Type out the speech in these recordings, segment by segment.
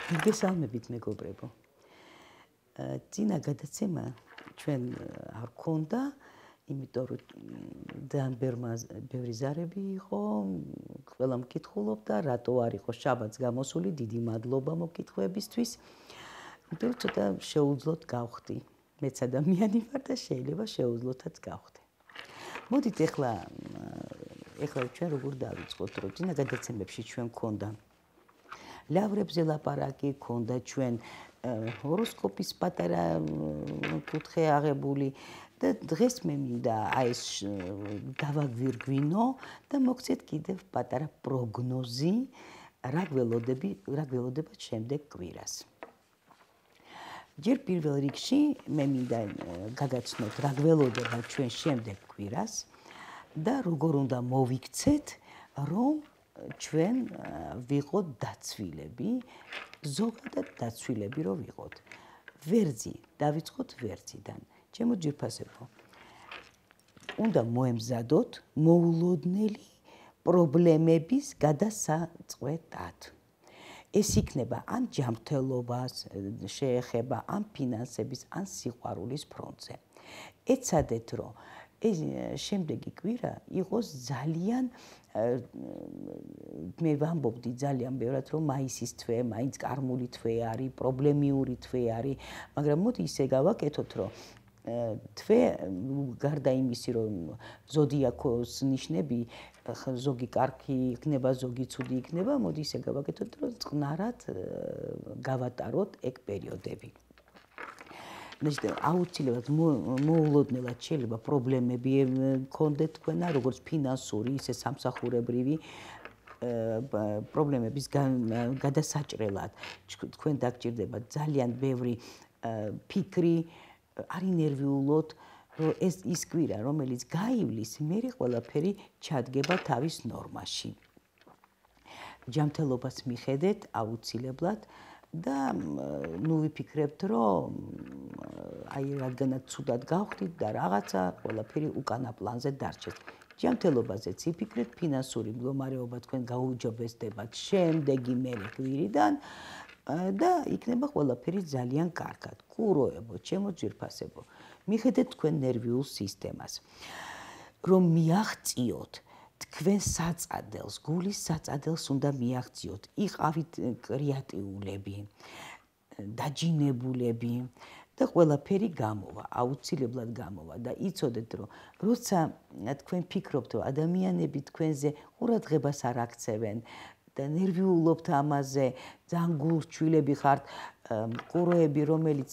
მოგესალმებით მეგობრებო. წინა გადაცემა ჩვენ არ გქონდა, იმიტომ რომ ძალიან ბევრი ზარები იყო, ყველა მკითხულობდა, რატო არ იყო შაბათს გამოსული, დიდი მადლობა მოკითხვებისთვის. იმიტომ რომ ცოტა შეუძლოდ გავხდი. მეც ადამიანი ვარ და შეიძლება შეუძლოდაც გავხდე. მოდით ეხლა ჩვენ როგორ დავიწყოთ, რომ წინა გადაცემებში ჩვენ გქონდა ლავრებზე ლაპარაკი, გქონდა ჩვენ ჰოროსკოპის პატარა კუთხე აღებული და დღეს მე მინდა ეს დავაგვირგვინო და მოგცეთ კიდევ პატარა პროგნოზი, რა გველოდებათ შემდეგ კვირას. ჯერ პირველ რიგში მე მინდა გაგაცნოთ რა გველოდებათ ჩვენ შემდეგ კვირას და როგორ უნდა მოვიქცეთ, რომ ჩვენ ვიყოთ დაცვილები, ზოგადად დაცვილები რომ ვიყოთ. ვერძი, დავიწყოთ ვერძიდან. ჩემო ძვირფასებო, უნდა მოემზადოთ მოულოდნელი პრობლემების გადასაწყვეტად. ეს იქნება ან ჯანმრთელობას შეეხება, ან ფინანსების, ან სიყვარულის ფრონტზე. ეცადეთ, რომ ეს შემდეგი კვირა იყოს ძალიან მე ვამბობდი ძალიან ბევრად, რომ მაისის თვე, მაინც კარმული თვე არის, პრობლემიური თვე არის, მაგრამ მოდი ისე გავაკეთოთ, რომ თვე გარდა იმისი, რომ ზოდიაქოს ნიშნები ზოგი კარგი იქნება, ზოგი ცუდი იქნება, მოდი ისე გავაკეთოთ, რომ წყნარად გავატაროთ ეგ პერიოდები. აუცილებლად მოულოდნელად შეიძლება პრობლემები გქონდეთ თქვენ, როგორც ფინანსური, ისე სამსახურებრივი პრობლემების გადასაჭრელად. თქვენ დაგჭირდება ძალიან ბევრი ფიქრი, არ ინერვიულოთ, რომ ის კვირა, რომელიც გაივლის, მერე ყველაფერი ჩადგება თავის ნორმაში. ჯანმრთელობას მიხედეთ აუცილებლად და ვიფიქრებთ, რომ რადგანაც ცუდად გავხდით და რაღაცა ყველაფერი უკანა პლანზე დარჩეს. ჯანმრთელობაზეც იფიქრეთ, ფინანსური მდგომარეობა თქვენ გაუჯობესდებათ შემდეგი მერე კვირიდან და იქნება ყველაფერი ძალიან კარგად. კუროებო, ჩემო ძვირფასებო, მიხედეთ თქვენ ნერვიულ სისტემას, რომ მიაღწიოთ თქვენ საწადელს, გულის საწადელს უნდა მიაღწიოთ. იყავით კრეატიულები, დაჯინებულები და ყველაფერი გამოვა, აუცილებლად გამოვა და იცოდეთ, რომ როცა თქვენ ფიქრობთ, რომ ადამიანები თქვენზე ყურადღებას არ აქცევენ და ნერვიულობთ ამაზე, ძალიან გულშვილები ხართ, ყუროები, რომელიც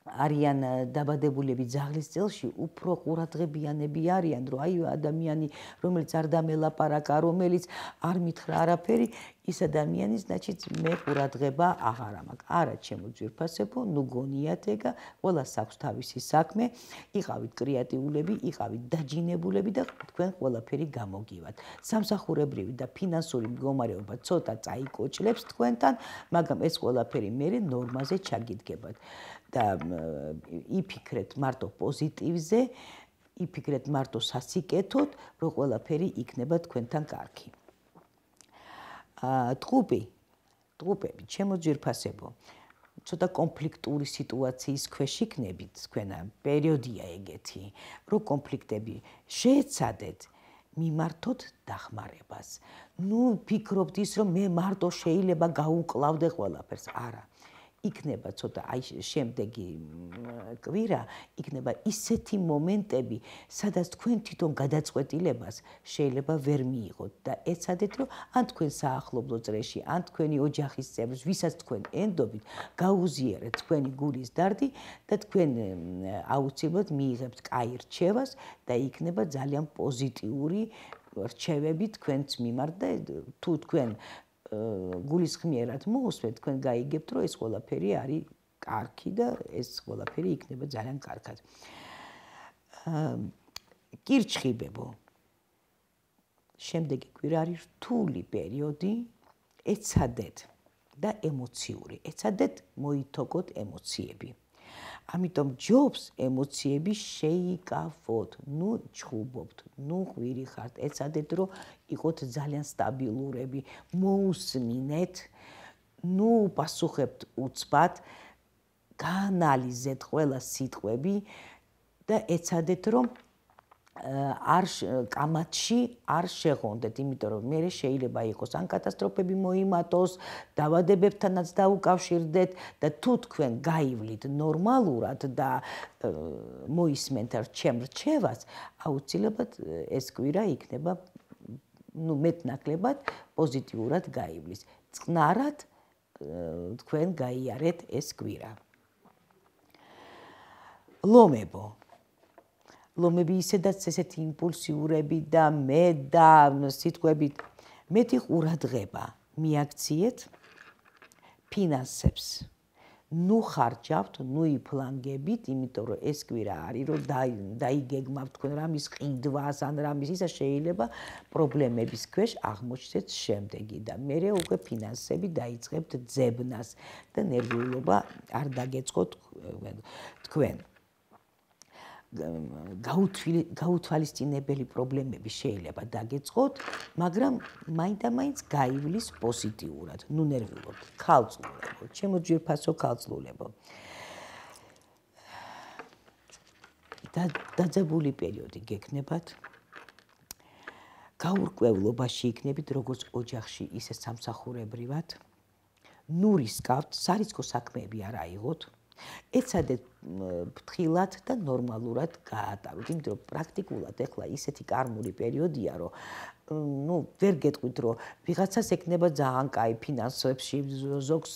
არიან დაბადებულები ძაღლის წელში, უფრო ყურადღებიანები არიან, რომ აი ადამიანი, რომელიც არ დამელაპარაკა, რომელიც არ მითხრა არაფერი, ის ადამიანის, значит, მე ყურადღება აღარ ამაქვს. არა, ჩემო ძვირფასებო, ნუ გონიათ ეგა, ყველას აქვს თავისი საქმე, იყავით კრეატიულები, იყავით დაჯინებულები და თქვენ ყველაფერი გამოგივათ. სამსახურებრივი და ფინანსური მდგომარეობა ცოტა წაიკოჭლებს თქვენთან, მაგრამ ეს ყველაფერი მერე ნორმაზე ჩაგიდგებათ. და იფიქრეთ მარტო პოზიტივზე, იფიქრეთ მარტო სასიკეთოდ, რომ ყველაფერი იქნება თქვენთან კარგი. ტყუპები, ჩემო ძვირფასებო, ცოტა კონფლიქტური სიტუაციის ქვეშ იქნებით, თქვენა პერიოდია ეგეთი, რომ კონფლიქტები შეეცადეთ, მიმართოთ დახმარებას. ნუ ფიქრობთ ის, რომ მე მარტო შეიძლება გაუკლავდე ყველაფერს, არა. იქნება ცოტა აი შემდეგი კვირა, იქნება ისეთი მომენტები, სადაც თქვენ თვითონ გადაწყვეტილებას შეიძლება ვერ მიიღოთ და ეცადეთ, რომ ან თქვენ საახლობლო წრეში, ან თქვენი ოჯახის წევრს, ვისაც თქვენ ენდობით, გაუზიარეთ თქვენი გულის დარდი და თქვენ აუცილებლად მიიღებთ კაი რჩევას და იქნება ძალიან პოზიტიური რჩევები თქვენს მიმართ და თუ თქვენ გულისხმიერად მოусვეთ, თქვენ გაიგებთ, რომ ეს ყველაფერი არის კარგი და ეს ყველაფერი იქნება ძალიან კარგად. კირჩხიბებო, შემდეგი კვირა არის რთული პერიოდი, ეცადეთ და ემოციური, ეცადეთ მოითოგოთ ემოციები. ამიტომ ჯობს ემოციები შეიკავოთ, ნუ ჩხუბობთ, ნუ ღვირი ხართ, ეცადეთ, რომ იყოთ ძალიან სტაბილურები, მოусმინეთ, ნუ პასუხებთ უცბად, გაანალიზეთ ყველა სიტყვები და ეცადეთ რომ კამათში არ შეღონდეთ, იმიტომ რომ მე შეიძლება იყოს ან კატასტროფები მოიმატოს, დავადებებთანაც დაუკავშირდეთ და თუ თქვენ გაივლით ნორმალურად და მოისმენთ ჩემ რჩევას, აუცილებლად ეს კვირა იქნება მეტნაკლებად პოზიტიურად გაივლის. წყნარად თქვენ გაიარეთ ეს კვირა. ლომებო. ლომები ისედაც ესეთი იმპულსიურები და მე და სიტყვებით მეტი ყურადღება მიაქციეთ ფინანსებს. ნუ ხარჯავთ, ნუ იფლანგებით, იმიტომ რომ ეს კვირა არის, რომ დაიგეგმავთ თქვენ რამის ყიდვას ან რამის ისა შეიძლება პრობლემების ქვეშ აღმოჩნდეთ შემდეგი და მერე უკვე ფინანსები დაიწყებთ ძებნას და ნერვიულობა არ დაგეწყოთ თქვენ. გაუთვალისწინებელი პრობლემები შეიძლება დაგეწყოთ, მაგრამ მაინდა-მაინც გაივლის პოზიტიურად, ნუ ნერვიულობთ, ქალწულებო, ჩემო ძვირფასო ქალწულებო. დაძაბული პერიოდი გექნებათ. გაურკვევლობაში იქნებით როგორც ოჯახში, ისე სამსახურებრივად. ნუ რისკავთ, სარისკო საქმეები არ აიღოთ. ეცადეთ ფრთხილად და ნორმალურად გაატაროთ, იმიტომ რომ პრაქტიკულად ეხლა ისეთი კარმული პერიოდია, რომ ვერ გეტყვით, რომ ვიღაცას ექნება ძალიან კაი ფინანსებში, ზოგს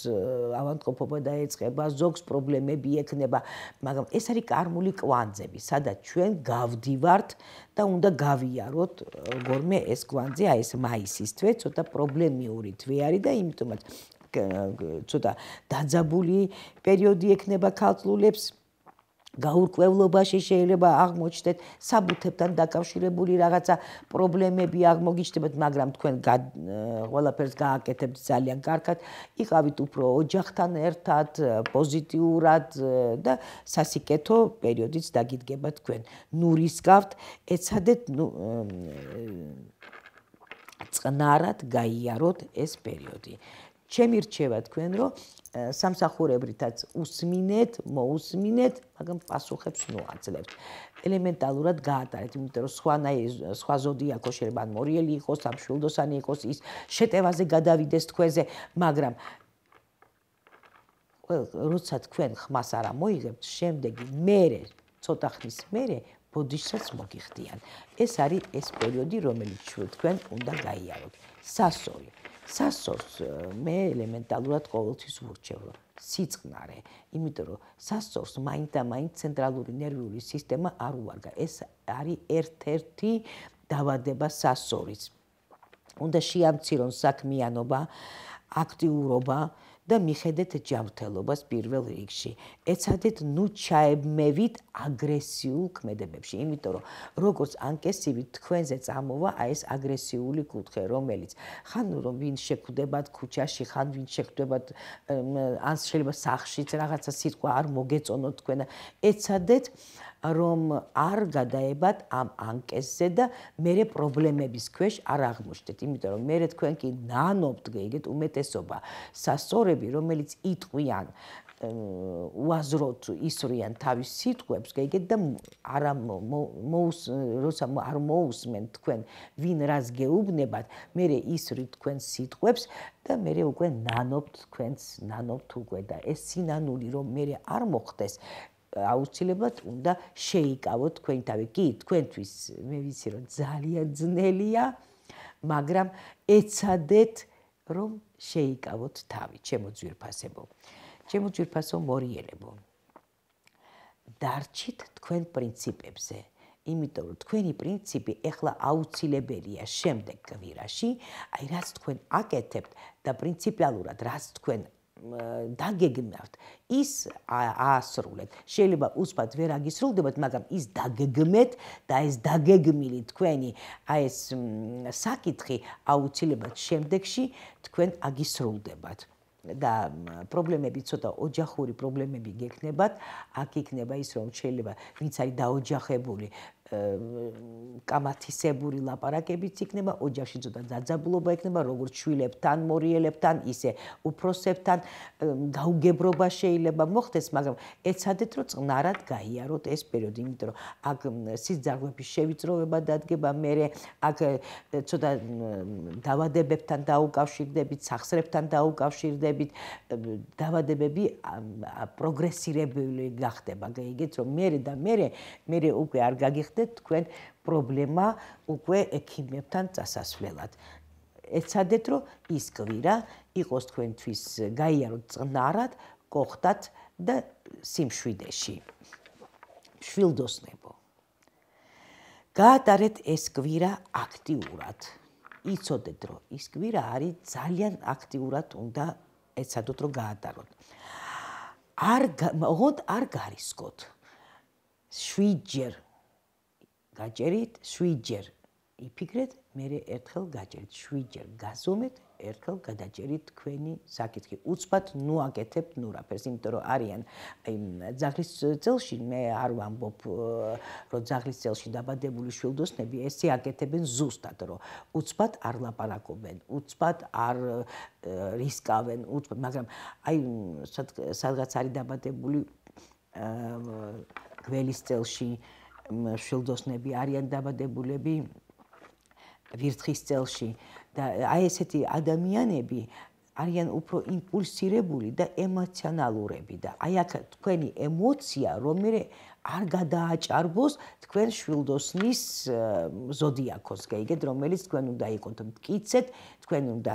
ავადმყოფობა დაეწყება, ზოგს პრობლემები ექნება, მაგრამ ეს არის კარმული კვანძები, სადაც ჩვენ გავდივართ და უნდა გავიაროთ როგორმე ეს კვანძი, აი ეს მაისის თვე, ცოტა პრობლემიური თვე არის და იმიტომაც ცოტა დაძაბული პერიოდი ექნება ქალწულებს, გაურკვევლობაში შეიძლება აღმოჩნდეთ საბუთებთან დაკავშირებული რაღაცა პრობლემები აღმოგიჩნდებათ, მაგრამ თქვენ ყველაფერს გააკეთებთ ძალიან კარგად, იყავით უფრო ოჯახთან ერთად, პოზიტიურად და სასიკეთო პერიოდიც დაგიდგება თქვენ. ნუ რისკავთ, ეცადეთ წყნარად გაიაროთ ეს პერიოდი. ჩემი რჩევა თქვენ, რომ სამსახურებრითაც უსმინეთ, მოусმინეთ, მაგრამ პასუხებს ნუ აძლევთ. ელემენტალურად გაატარეთ, იმიტომ რომ სხვა ზოდიაქო შეიძლება მორიელი იყოს, სამშვილდოსანი იყოს, ის შეტევაზე გადავიდეს თქვენზე, მაგრამ როცა თქვენ ხმას არ მოიღებთ, შემდეგი მერე, ცოტა ხნის მერე ბოდიშსაც მოგიხდიან. ეს არის ეს პერიოდი, რომელიც თქვენ უნდა გაიაროთ. სასორი. სასორს მე ელემენტალურად ყოველთვის ვურჩევ, სიწყნარე, იმიტომ რომ სასორს მაინდა-მაინც ცენტრალური ნერვიული სისტემა არ უარგა. ეს არის ერთ-ერთი დავადება სასორის. უნდა შეამცირონ საქმიანობა, აქტიურობა და მიხედეთ ჯანმრთელობას პირველ რიგში. ეცადეთ ნუ ჩაებმევით აგრესიულ ქმედებებში, იმიტომ რომ როგორც ანკესივით თქვენზე წამოვა აი ეს აგრესიული კუთხე, რომელიც ხან რომ ვინ შეხვდებათ ქუჩაში, ხან ვინ შეხვდებათ ან შეიძლება სახლშიც რაღაცა სიტყვა არ მოგეწონოთ თქვენ. ეცადეთ რომ არ გადაებათ ამ ანკესზე და მერე პრობლემების ქვეშ არ აღმოჩნდეთ, იმიტომ რომ მერე თქვენ კი ნანობთ, გეიგეთ უმეტესობა სასწორები, რომელიც იტყვიან უაზროდ ისვრიან თავის სიტყვებს, გეიგეთ და როცა არ მოусმენთ თქვენ ვინ რას გეუბნებათ, მერე ისვრით თქვენ სიტყვებს და მერე უკვე ნანობთ უკვე და ეს სინანული რომ მერე არ მოხდეს აუცილებლად უნდა შეიკავოთ თქვენი თავი. კი, თქვენთვის მე ვიცი რომ ძალიან ძნელია, მაგრამ ეცადეთ რომ შეიკავოთ თავი, ჩემო ძვირფასებო. ჩემო ძვირფასო მორიელებო. დარჩით თქვენ პრინციპებზე, იმიტომ რომ თქვენი პრინციპი ეხლა აუცილებელია შემდეგ კვირაში, აი რაც თქვენ აკეთებთ და პრინციპიალურად რაც თქვენ დაგეგმავთ, ის აასრულეთ. შეიძლება უცბად ვერ აგისრულდებათ, მაგრამ ის დაგეგმეთ და ეს დაგეგმილი თქვენი აი ეს საკითხი აუცილებლად შემდეგში თქვენ აგისრულდებათ. და პრობლემები ცოტა ოჯახური პრობლემები გექნებათ, აქ იქნება ის რომ შეიძლება ვინც არის დაოჯახებული, კამათისებური ლაპარაკებიც იქნება, ოჯახში ცოტა დაძაბულობა იქნება, როგორც შვილებთან, მორიელებთან, ისე უფროსებთან გაუგებრობა შეიძლება მოხდეს, მაგრამ ეცადეთ, რომ წყნარად გაიაროთ ეს პერიოდი, იმიტომ რომ აქ სიძარღვების შევიწროვება დადგება, მერე აქ ცოტა დაავადებებთან დაუკავშირდებით, სახსრებთან დაუკავშირდებით, დაავადებები პროგრესირებული გახდება, გაიგეთ, რომ მერე უკვე არ გაგიხდეთ თქვენ პრობლემა უკვე ექიმებთან წასასვლელად. ეცადეთ, რომ ის კვირა იყოს თქვენთვის გაიაროთ წყნარად, გოხდათ და სიმშვიდეში. შვილდოსნებო. გაატარეთ ეს კვირა აქტიურად. იცოდეთ, რომ ის კვირა არის ძალიან აქტიურად უნდა ეცადოთ, რომ გაატაროთ. არ გარისკოთ. 7 ჯერ გაჭერით, 7 ჯერ იფიქრეთ, მერე ერთხელ გაჭერით, 7 ჯერ გაზომეთ, ერთხელ გადაჭერით თქვენი საკითხი. უცბად ნუ აკეთებთ ნურაფერს, იმიტომ რომ არიან ძაღლის წელში, მე არ ვამბობ, რომ ძაღლის წელში დაბადებული შვილდოსნები ესე აკეთებენ ზუსტად, რომ უცბად არ ლაპარაკობენ, უცბად არ რისკავენ, მაგრამ აი სადღაც არის დაბადებული გველის წელში შვილდოსნები არიან დაბადებულები ვირთხის წელში და აი ესეთი ადამიანები არიან უფრო იმპულსირებული და ემოციონალურები და აი აქ თქვენი ემოცია რომერე არ გადააჭარბოს თქვენ შვილდოსნის ზოდიაქოს, გაიგეთ, რომელიც თქვენ უნდა იყოთ მტკიცეთ, თქვენ უნდა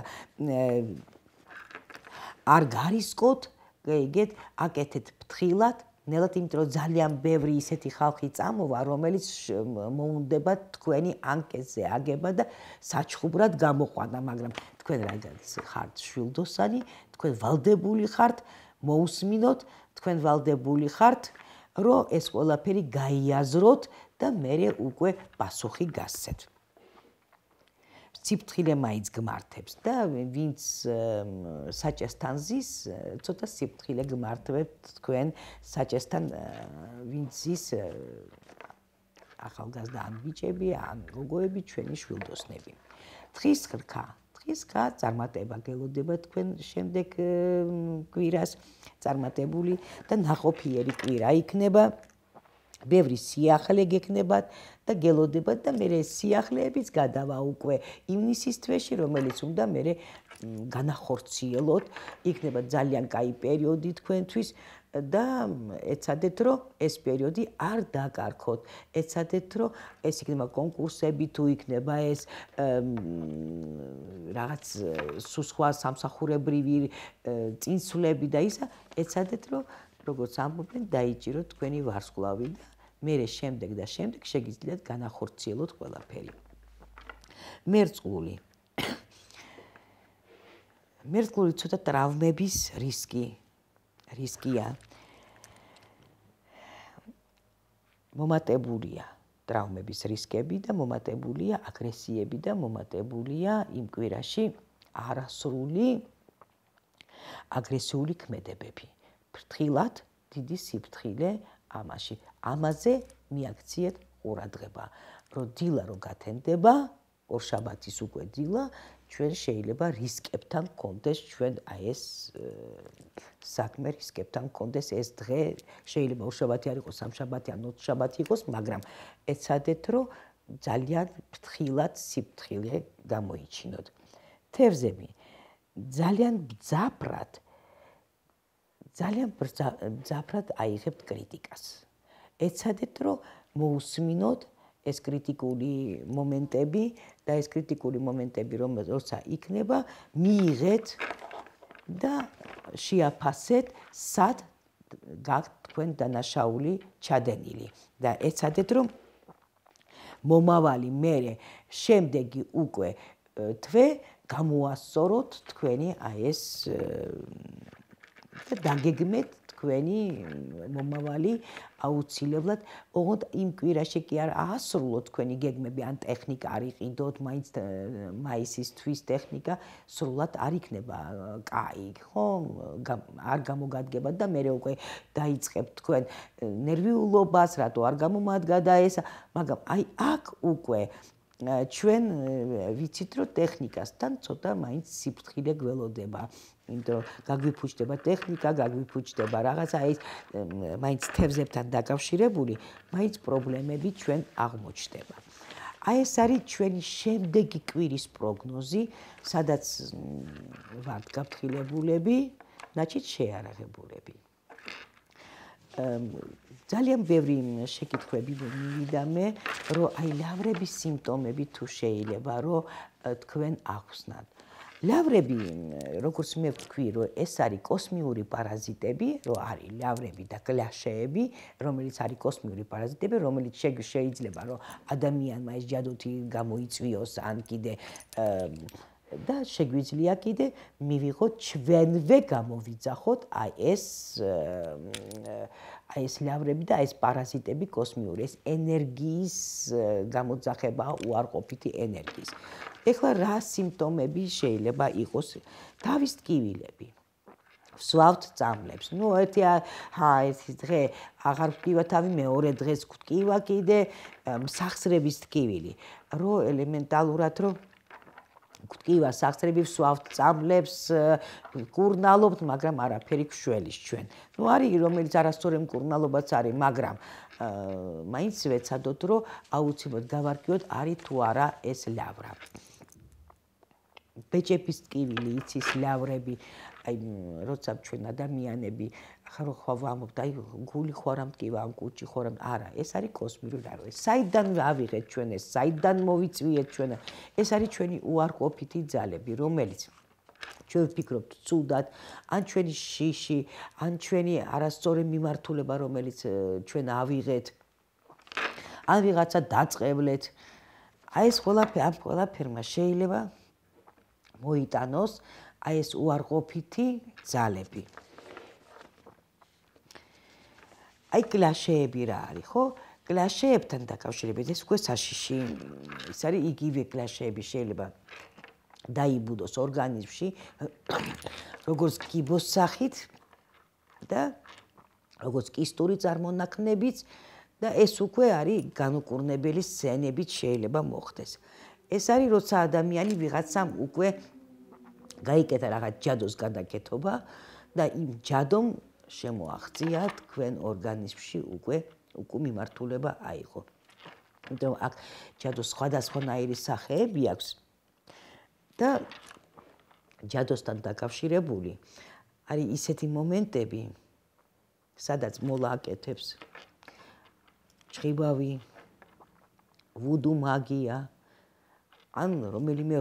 არ გარისკოთ, გაიგეთ, აკეთეთ ფრთხილად, ნელად, იმიტომ რომ ძალიან ბევრი ისეთი ხალხი წამოვა, რომელიც მოუნდება თქვენი ანკეზე აგება და საჩხუბრად გამოყვანა, მაგრამ თქვენ რაღაც ხართ შვილდოსანი, თქვენ ვალდებული ხართ, მოусმინოთ, თქვენ ვალდებული ხართ, რომ ეს ყველაფერი გაიაზროთ და მერე უკვე პასუხი გასცეთ. სიფრთხილე მაინც გმართებს და ვინც საჭესთან ზის, ცოტა სიფრთხილე გმართებთ თქვენ საჭესთან, ვინც ზის ახალგაზრდა ან ბიჭები, ან გოგოები, ჩვენი შვილდოსნები. თხის ხრქა წარმატება გელოდება თქვენ შემდეგ კვირას წარმატებული და ნაყოფიერი კვირა იქნება. ბევრი სიახლე გექნებათ და გელოდებათ და მერე სიახლეებიც გადავა უკვე ივნისის თვეში, რომელიც უნდა მერე განახორციელოთ, იქნება ძალიან კაი პერიოდი თქვენთვის და ეცადეთ, რომ ეს პერიოდი არ დაკარგოთ. ეცადეთ, რომ ეს იქნება კონკურსები, თუ იქნება ეს რაღაც სხვა სამსახურებრივი წინსვლები და ისა, ეცადეთ, რომ როგორც ამბობენ, დაიჭიროთ თქვენი ვარსკვლავი და მერე შემდეგ შეგიძლიათ განახორციელოთ ყველაფერი. მერწყლული ცოტა ტრავმების რისკია. მომატებულია ტრავმების რისკები და მომატებულია აგრესიები და მომატებულია იმ კვირაში არასრული აგრესიული ქმედებები. ფრთხილად, დიდი სიფრთხილე ამაში. ამაზე მიაქციეთ ყურადღება. რომ დილა რო გათენდება, ორშაბათის უკვე დილა, ჩვენ შეიძლება რისკებთან გქონდეს ჩვენ აი ეს საქმე რისკებთან გქონდეს ეს დღე, შეიძლება ორშაბათი არ იყოს, სამშაბათი ან ოთხშაბათი იყოს, მაგრამ ეცადეთ, რომ ძალიან ფრთხილად სიფრთხილე გამოიჩინოთ. თევზები ძალიან მძაფრად აიღებთ კრიტიკას. ეცადეთ, რომ მოусმინოთ ეს კრიტიკული მომენტები და ეს კრიტიკული მომენტები, როცა იქნება, მიიღეთ და შეაფასეთ, სად გაქვთ თქვენ დანაშაული ჩადენილი და ეცადეთ, რომ მომავალი მერე შემდეგი უკვე თვე გამოასწოროთ თქვენი აი ეს და დაგეგმეთ თქვენი მომავალი აუცილებლად, ოღონდ იმ კვირაში კი არ აასრულოთ თქვენი გეგმები, ან ტექნიკა არ იყიდოთ, მაინც მაისისთვის ტექნიკა სრულად არ იქნება კაი, ხო? არ გამოგადგებათ და მე უკვე დაიწყებთ თქვენ ნერვიულობას, რატო არ გამომადგა და ეს, მაგრამ აი აქ უკვე ჩვენ ვიცით რომ ტექნიკასთან ცოტა მაინც სიფრთხილე გველოდება, იმიტომ რომ გაგვიფუჭდება ტექნიკა, გაგვიფუჭდება რაღაცა ის მაინც თევზებთან დაკავშირებული, მაინც პრობლემები ჩვენ აღმოჩნდება. აი ეს არის ჩვენი შემდეგი კვირის პროგნოზი, სადაც ვართ გაფრთხილებულები, значит შეარაღებულები. ძალიან ბევრი შეკითხვები მივიდა მე, რომ აი ლავრების სიმპტომები თუ შეიძლება რომ თქვენ ახსნათ. ლავრები, როგორც მე ვთქვი, რომ ეს არის კოსმიური პარაზიტები, რომ არის ლავრები და გლაშეები, რომელიც არის კოსმიური პარაზიტები, რომელიც შეიძლება რომ ადამიანმა ეს ჯადოთი გამოიწვიოს, ან კიდე და შეგვიძლია კიდე მივიღოთ ჩვენვე გამოვიძახოთ აი ეს ლავრები და ეს პარაზიტები კოსმიური, ეს ენერგიის გამოძახება, უარყოფითი ენერგიის. ეხლა რა სიმპტომები შეიძლება იყოს? თავის ტკივილები. ვსვავთ წამლებს. ნუ ერთი დღე აღარ ვტკივა თავი, მეორე დღეს ვტკივა კიდე სახსრების ტკივილი. რო ელემენტალურად რო გვტკივა სახსრები, ვსვავთ წამლებს, კურნალობთ, მაგრამ არაფერი გშველის ჩვენ. ნუ არის რომელიც არასწორი მკურნალობაც არის, მაგრამ მაინც ვეცადოთ რომ აუცილებლად გავარკვიოთ არის თუ არა ეს ლავრა. ბეჭების ტკივილი, იცის ლავრები, აი როცა ჩვენ ადამიანები ახლა ხო ვამბობთ, აი გული ხوار ამტკივა, ამ კუჭი ხوار არა, ეს არის კოსმიური ლავრა. საიდან ავიღეთ ჩვენ ეს? საიდან მოვიწვიეთ ჩვენ? ეს არის ჩვენი უარყოფითი ძალები, რომელიც ჩვენ ვფიქრობთ ცუდად, ან ჩვენი შიში, ან ჩვენი არასწორი მიმართულება, რომელიც ჩვენ ავიღეთ, ან ვიღაცა დაწყევლეთ. აი ეს ყველაფერმა შეიძლება მოიტანოს აი ეს უარყოფითი ძალები. აი გლაშეები რა არის, ხო? გლაშეებთან დაკავშირებით ეს უკვე საშიში, ეს არის იგივე გლაშეები შეიძლება დაიბუდოს ორგანიზმში, როგორც კიბოს სახით და როგორც კისტური წარმონაქმნებით და ეს უკვე არის განუკურნებელი სცენებით შეიძლება მოხდეს. ეს არის როცა ადამიანი ვიღაცამ უკვე გაიკეთა რაღაც ჯადოს გადაკეთება და იმ ჯადომ შემოაღწია თქვენ ორგანიზმში უკვე მიმართულება აიღო. იმიტომ აქ ჯადოს სხვადასხვანაირი სახეები აქვს და ჯადოსთან დაკავშირებული არის ისეთი მომენტები, სადაც მოლა აკეთებს ჭხიბავი, ვუდუ მაგია, ან რომელიმე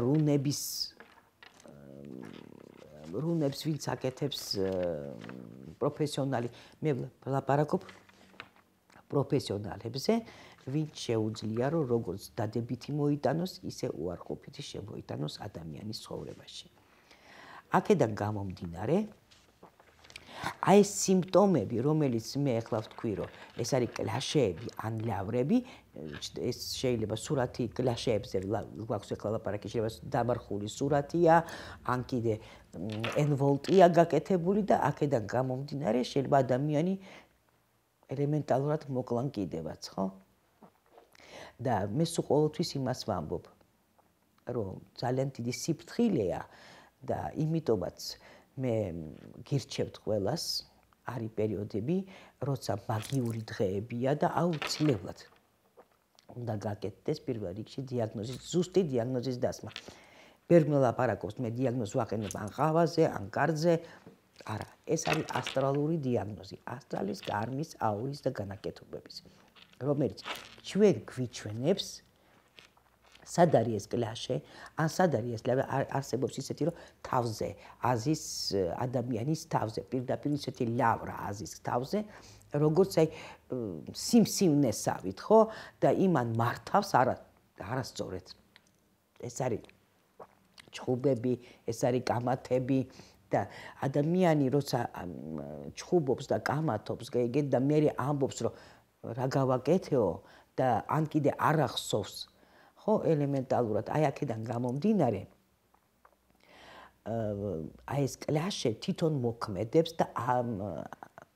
რუნებს ვინც აკეთებს პროფესიონალი, მე ვლაპარაკობ პროფესიონალებზე, ვინც შეუძლია რომ როგორც დადებითი მოიტანოს, ისე უარყოფითი შემოიტანოს ადამიანის ცხოვრებაში. აქედან გამომდინარე, აი ეს სიმპტომები, რომელიც მე ახლა ვთქვი, რომ ეს არის გლაშეები ან ლავრები, ეს შეიძლება სურათი გლაშეებზე გვაქვს ახლა ლაპარაკი, შეიძლება დამარხული სურათია, ან კიდე n-ვოლტია გაკეთებული და აქედან გამომდინარე შეიძლება ადამიანი ელემენტალურად მოკლან კიდევაც, ხო? და მე სულ ყოველთვის იმას ვამბობ, რომ ძალიან დიდი სიფრთხილეა და იმიტომაც მე გირჩევთ ყველას, არის პერიოდები, როცა მაგიური დღეებია და აუცილებლად უნდა გაკეთდეს პირველ რიგში დიაგნოზის, ზუსტი დიაგნოზის დასმა. ბერმე ლაპარაკობს, მე დიაგნოზს ვაყენებ ან ყავაზე, ან კარძზე. არა, ეს არის ასტრალური დიაგნოზი, ასტრალის, გარმის, აურის და განაკეთებების, რომელიც ჩვენ გვიჩვენებს სად არის ეს გლაშე, ან სად არის ეს ლავრა, არსებობს ისეთი, რომ თავზე აზის ადამიანის თავზე, პირდაპირ ისეთი ლავრა აზის თავზე, როგორც აი სიმსივნესავით, ხო? და იმან მართავს არასწორად. ეს არის ჭხუბები, ეს არის კამათები და ადამიანი როცა ჩხუბობს და კამათობს, გეგეთ და მე ამბობს რომ რა გავაკეთეო და ან კიდე არ ახსოვს, ხო, ელემენტალურად აი აქედან გამომდინარე აი ეს კლაშე თვითონ მოქმედებს და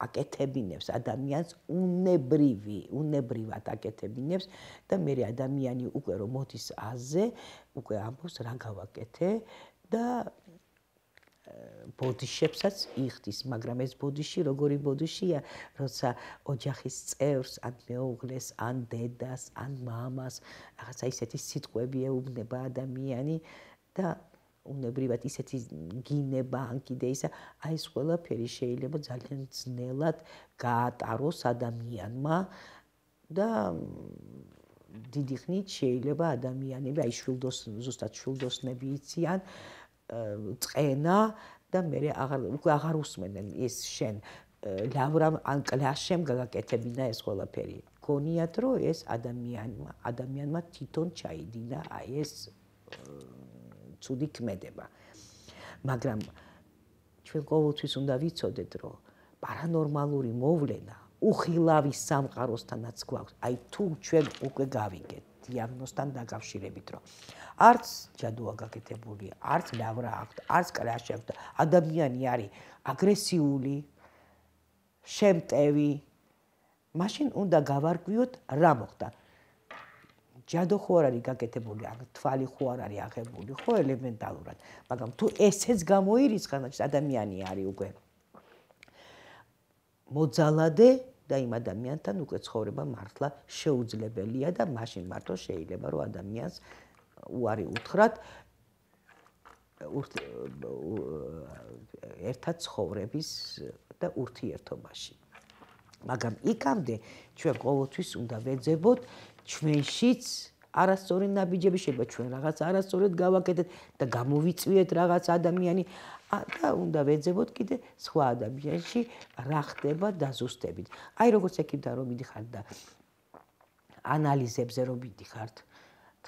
აკეთებინებს ადამიანს უნებრივად აკეთებინებს და მე ადამიანი უკვე რომ მოდის აზზე, უკვე ამბობს რა გავაკეთე და ბოდიშებსაც იხდის, მაგრამ ეს ბოდიში როგორი ბოდიშია, როცა ოჯახის წევრს, ან მეუღლეს, ან დედას, ან მამას, რაღაცა ისეთი სიტყვები ეუბნება ადამიანი და უნებრივად ისეთი გინება, ან კიდე ისა, აი ეს ყველაფერი შეიძლება ძალიან ძნელად გაატაროს ადამიანმა და დიდი ხნით შეიძლება ადამიანები აი ზუსტად შვილდოსნები იციან, წენა და მე უკვე აღარ უსმენენ ეს შენ ლავრამ ან კლაშემ გაგაკეთებინა ეს ყველაფერი. გონიათ რომ ეს ადამიანმა თვითონ ჩაიდინა აი ეს ცუდი ქმედება. მაგრამ ჩვენ ყოველთვის უნდა ვიცოდეთ რომ პარანორმალური მოვლენა უხილავი სამყაროსთანაც გვაქვს. აი თუ ჩვენ უკვე გავიგეთ დიაგნოზთან დაკავშირებით რომ არც ჯადოა გაკეთებული, არც ლავრა აქვს, არც კლაში აქვს და ადამიანი არის აგრესიული, შემტევი, მაშინ უნდა გავარკვიოთ რა მოხდა. ჯადო ხო არ არის გაკეთებული, ან თვალი ხო არ არის აღებული, ხო ელემენტალურად, მაგრამ თუ ესეც გამოირიცხა, ადამიანი არის უკვე მოძალადე და იმ ადამიანთან უკვე ცხოვრება მართლა შეუძლებელია და მაშინ მარტო შეიძლება რომ ადამიანს უარი უთხრათ ერთად ცხოვრების და ურთიერთობაში. მაგრამ იქამდე ჩვენ ყოველთვის უნდა ვეძებოთ ჩვენშიც არასწორი ნაბიჯები, შეიძლება ჩვენ რაღაც არასწორად გავაკეთეთ და გამოვიწვიეთ რაღაც ადამიანი და უნდა ვეძებოთ კიდე სხვა ადამიანში რა ხდება დაზუსტებით. აი როგორც ექიმთან რომ მიდიხართ და ანალიზებზე რომ მიდიხართ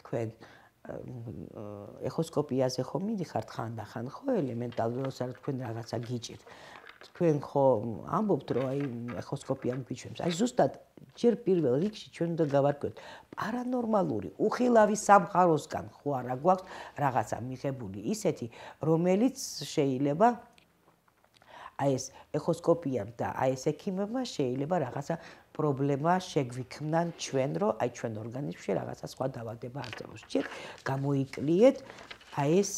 თქვენ ეხოსკოპიაზე ხო მიდიხართ ხანდახან, ხო ელემენტალურად როცა თქვენ რაღაცა გიჭირთ. თქვენ ხო ამბობთ რომ აი ეხოსკოპიამ გიჩვენებს. აი ზუსტად ჯერ პირველ რიგში ჩვენ უნდა გავარკვიოთ პარანორმალური უხილავი სამყაროსგან ხო არა გვაქვს რაღაცა მიღებული ისეთი, რომელიც შეიძლება აი ეს ეხოსკოპიამ და აი ეს ექიმებმა შეიძლება რაღაცა პრობლემა შეგვიქმნან ჩვენ, რომ აი ჩვენ ორგანიზმში რაღაცა სხვა დაავადება არსებობს. ჯერ გამოიკლიეთ აი ეს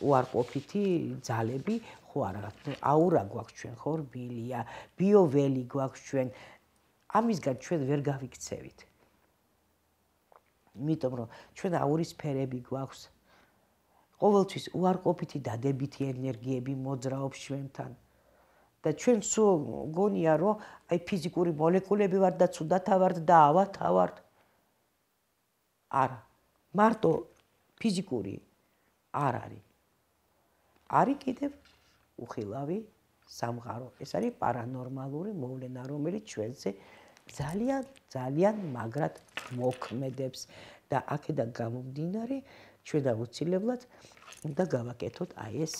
უარყოფითი ძალები ხო არა, აურა გვაქვს ჩვენ, ხო რბილია, ბიოველი გვაქვს ჩვენ. ამისგან ჩვენ ვერ გავიქცევით. იმიტომ რომ ჩვენ აურის ფერები გვაქვს. ყოველთვის უარყოფითი დადებითი ენერგიები მოძრაობს ჩვენთან. და ჩვენ სულ გონია რომ აი ფიზიკური მოლეკულები ვართ და ცუდათა ვართ და ავათა ვართ. არა. მარტო ფიზიკური არ არის. არის კიდევ უხილავი სამყარო. ეს არის პარანორმალური მოვლენა, რომელიც ჩვენზე ძალიან მაგრად მოქმედებს და აქედან გამომდინარე ჩვენ აუცილებლად უნდა გავაკეთოთ აი ეს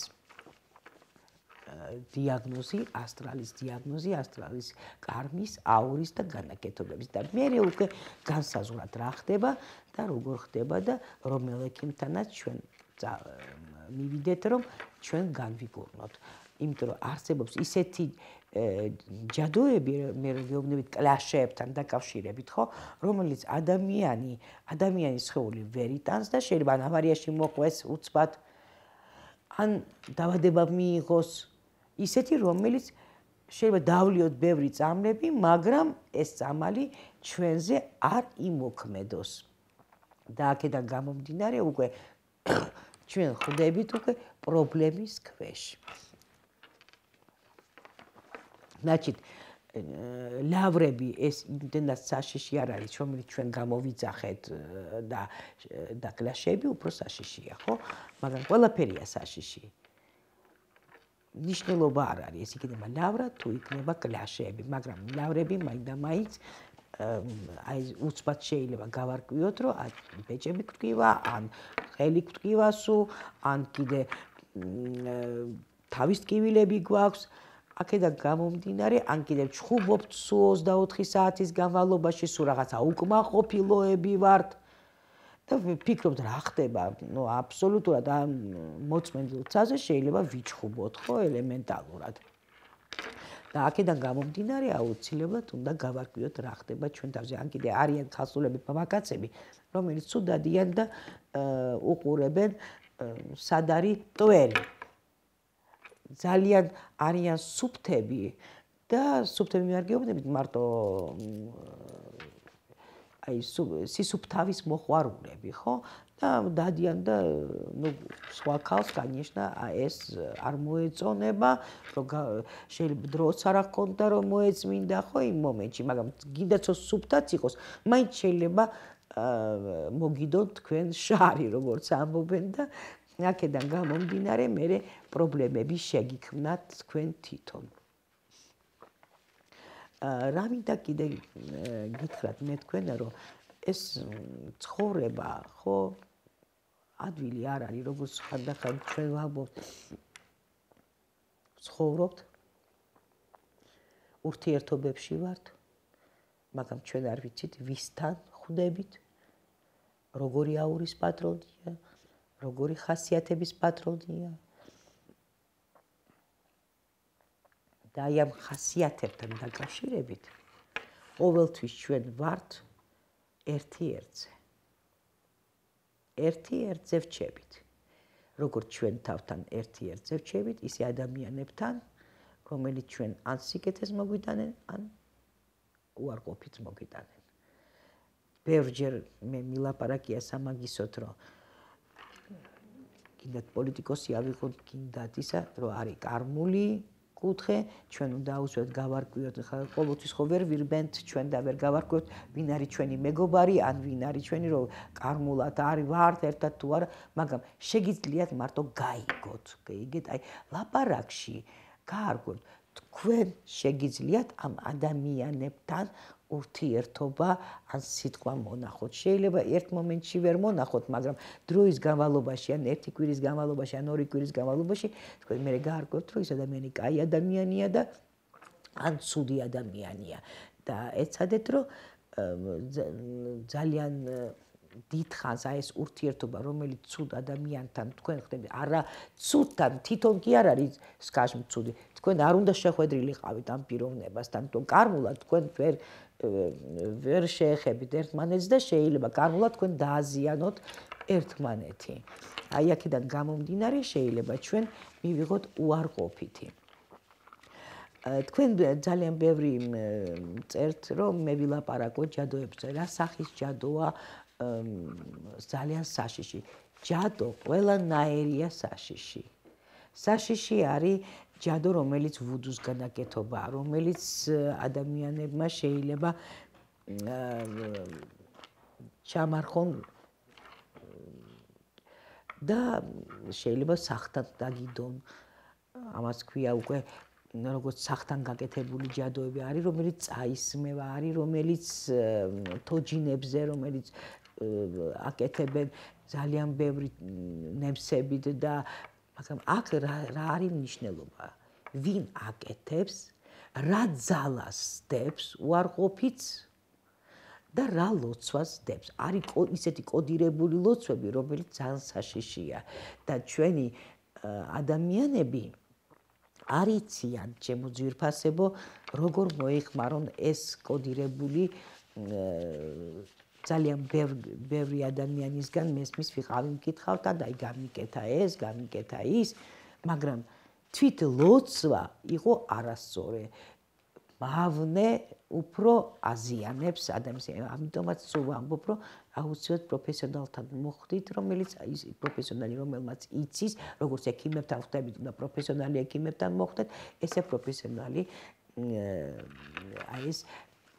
დიაგნოზი, ასტრალის დიაგნოზი, ასტრალის კარმის, აურის და განაკეთებების და მე უკვე განსაზღვრად რა ხდება და როგორ ხდება და რომელ ექიმთანაც ჩვენ მივიდეთ რომ ჩვენ განვიგორნოთ. იმიტომ რომ არსებობს ისეთი ჯადოები, მე გეუბნებით კლაშეებთან დაკავშირებით, ხო, რომელიც ადამიანის სხეული ვერ იტანს და შეიძლება ან ავარიაში მოყვეს უცბად, ან დაავადება მიიღოს, ისეთი რომელიც შეიძლება დავლიოთ ბევრი წამლები, მაგრამ ეს წამალი ჩვენზე არ იმოქმედოს. და აქედან გამომდინარე უკვე ჩვენ ხვდებით უკვე პრობლემის ქვეშ. значит, ლავრები ეს იმდენად საშიში არ არის, რომელიც ჩვენ გამოვიძახეთ და კლაშები უფრო საშიშია, ხო? მაგრამ ყველაფერია საშიში. ნიშნულობა არ არის, ეს იქნება ლავრა თუ იქნება კლაშები, მაგრამ ლავრები მაინდა-მაინც აი უცბად შეიძლება გავარკვიოთ, რომ ბეჭები გვტკივა, ან ხელი გვტკივა სულ, ან კიდე თავის ტკივილები გვაქვს, აქედან გამომდინარე, ან კიდევ ჩხუბობთ სულ 24 საათის განმავლობაში, სულ რაღაცა უკმაყოფილოები ვართ და ვფიქრობთ რა ხდება, აბსოლუტურად ამ მოწმენდილ ცაზე შეიძლება ვიჩხუბოთ, ხო, ელემენტალურად. და აქედან გამომდინარე აუცილებლად უნდა გავარკვიოთ რა ხდება ჩვენ თავზე. ან კიდე არიან ხალხურები მამაკაცები, რომელიც თუ დადიან და უყურებენ სად არის ტვერი. ძალიან არიან სუფთები და სუფთები მიარგებოდებით მარტო აი სისუფთავის მოყვარულები, ხო? და დადიან და სხვა ქალს განიშნა ეს არ მოეწონება, რომ შეიძლება დროც არ ჰქონდა რომ მოეწმინდა, ხო, იმ მომენტში, მაგრამ გინდაც რომ სუფთაც იყოს, მაინც შეიძლება მოგიდონ თქვენ შარი, როგორც ამბობენ და აქედან გამომდინარე მერე პრობლემები შეგიქმნათ თქვენ თვითონ. რა მინდა კიდე გითხრათ მე თქვენ რომ ეს ცხოვრება, ხო, ადვილი არ არის, როგორც ხანდახან ჩვენ ვამბობთ, ცხოვრობთ, ურთიერთობებში ვართ, მაგრამ ჩვენ არ ვიცით ვისთან ხვდებით, როგორი აურის პატრონია, როგორი ხასიათების პატრონია. და აი ამ ხასიათებთან დაკავშირებით ყოველთვის ჩვენ ვართ ერთი-ერთზე. ერთი-ერთზე ვჩებით. როგორც ჩვენ თავთან ერთი-ერთზე ვჩებით, ისე ადამიანებთან, რომელიც ჩვენ ან სიკეთეს მოგვიტანენ, ან უარყოფით მოგვიტანენ. ბევრჯერ მე მილაპარაკია სამაგისოთ, რომ კიდათ პოლიტიკოსი ავიღოთ, კიდათ ისა, რომ არის კარმული კუთხე, ჩვენ უნდა აუცილებლად გავარკვიოთ, ყოველთვის ხო ვერ ვირბენთ ჩვენ და ვერ გავარკვიოთ, ვინ არის ჩვენი მეგობარი, ან ვინ არის ჩვენი, რომ კარმულად არის ვართ ერთად თუ არა, მაგრამ შეგიძლიათ მარტო გაიგოთ, გაიგეთ, აი ლაპარაკში გაარკვევთ, თქვენ შეგიძლიათ ამ ადამიანებთან ურთიერთობა ან სიტყვა მონახოთ. შეიძლება ერთ მომენტში ვერ მონახოთ, მაგრამ დროის განმავლობაში, ან ერთი კვირის განმავლობაში, ან ორი კვირის განმავლობაში, თქვენ მე გაარკვევთ, რომ ეს ადამიანი კაი ადამიანია და ან ცუდი ადამიანია. და ეცადეთ, რომ ძალიან დიდხანს აი ეს ურთიერთობა, რომელიც ცუდ ადამიანთან თქვენ ხდებით, არა ცუდთან, თვითონ კი არ არის სკაშმცუდი. თქვენ არ უნდა შეხვედრილიყავით ამ პიროვნებასთან, თუ კარმულად თქვენ ვერ შეეხებით ერთმანეთს და შეიძლება კარმულად თქვენ დააზიანოთ ერთმანეთი. აი აქედან გამომდინარე შეიძლება ჩვენ მივიღოთ უარყოფითი. თქვენ ძალიან ბევრი წერთ, რომ მე ვილაპარაკო ჯადოებზე, რა სახის ჯადოა ძალიან საშიში. ჯადო ყველანაირია საშიში. საშიში არის ჯადო, რომელიც ვუდუს განაკეთობაა, რომელიც ადამიანებმა შეიძლება ჩამარხონ და შეიძლება სახთან დაგიდონ. ამას ქვია უკვე როგორც სახთან გაკეთებული ჯადოები არის, რომელიც წაისმევა არის, რომელიც თოჯინებზე, რომელიც აკეთებენ ძალიან ბევრი ნემსებით და მაგრამ აქ რა არის მნიშვნელობა? ვინ აკეთებს, რა ძალას დებს უარყოფით და რა ლოცვას დებს? არის ისეთი კოდირებული ლოცვები, რომელიც ძალიან საშიშია და ჩვენი ადამიანები არ იციან, ჩემო ძვირფასებო, როგორ მოიხმარონ ეს კოდირებული ძალიან ბევრი ადამიანისგან მესმის ვიყავი მკითხავთ და აი გამიკეთა ეს, გამიკეთა ის, მაგრამ თვით ლოცვა იყო არასწორი. მავნე უფრო აზიანებს ადამიანს. ამიტომაც სულ ვამბობ, რომ აუცილებლად პროფესიონალთან მოხვდით, რომელიც ის პროფესიონალი, რომელმაც იცის, როგორც ექიმებთან ხვდებით, უნდა პროფესიონალი ექიმებთან მოხვდეთ, ესე პროფესიონალი აი ეს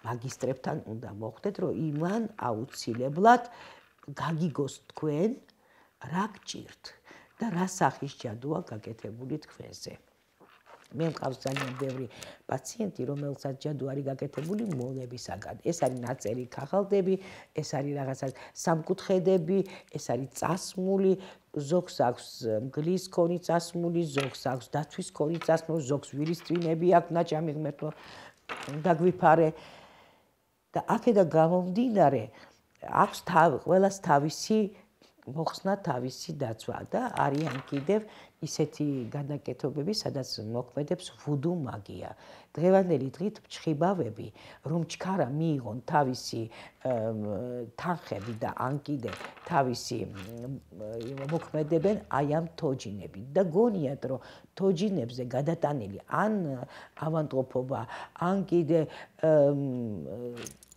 მაგისტრებთან უნდა მოხვდეთ, რომ იმან აუცილებლად გაგიგოს თქვენ რა გჭირთ და რა სახის ჯადოა გაკეთებული თქვენზე. მე მყავს ძალიან ბევრი პაციენტი, რომელსაც ჯადუ არის გაკეთებული მონებისაგან. ეს არის ნაწერი ქაღალდები, ეს არის რაღაცა სამკუთხედები, ეს არის წასმული, ზოგს აქვს მგლის ქონი წასმული, ზოგს აქვს დაცვის ქონი წასმული, ზოგს ვირის წვინები აქვს ნაჭამი ღმერთო დაგვიფარე. და აქედან გამომდინარე, აქვს ყველას თავისი მოხსნა, თავისი დაცვა და არიან კიდევ ისეთი განაკეთებები, სადაც მოქმედებს ვუდუ მაგია. დღევანდელი დღით ჩხიბავები, რომ ჩქარა მიიღონ თავისი თანხები და ან კიდე თავისი მოქმედებენ აი ამ თოჯინები და გონიათ, რომ თოჯინებზე გადატანილი ან ავადმყოფობა, ან კიდე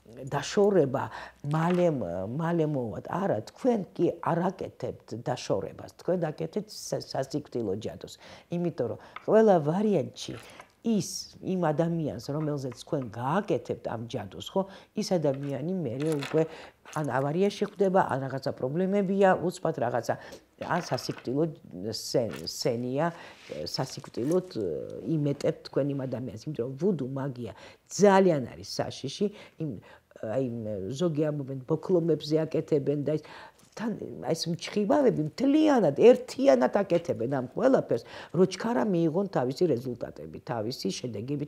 დაშორება მალე მოვად. არა, თქვენ კი არ აკეთებთ დაშორებას, თქვენ აკეთებთ სასიკვდილო ჯადოს. იმიტომ რომ ყველა ვარიანტში იმ ადამიანს, რომელზეც თქვენ გააკეთებთ ამ ჯადოს, ხო, ის ადამიანი მერე უკვე ან ავარიაში ხვდება, ან რაღაცა პრობლემებია, უცბად რაღაცა ან სასიკვდილო სცენია, სასიკვდილოდ იმეტებთ თქვენ იმ ადამიანს, იმიტომ რომ ვუდუ მაგია ძალიან არის საშიში, აი ზოგი ამბობენ ბოქლომებზე აკეთებენ და ეს მჩხიბავები მთლიანად ერთიანად აკეთებენ ამ ყველაფერს, რომ ჩქარა მიიღონ თავისი რეზულტატები, თავისი შედეგები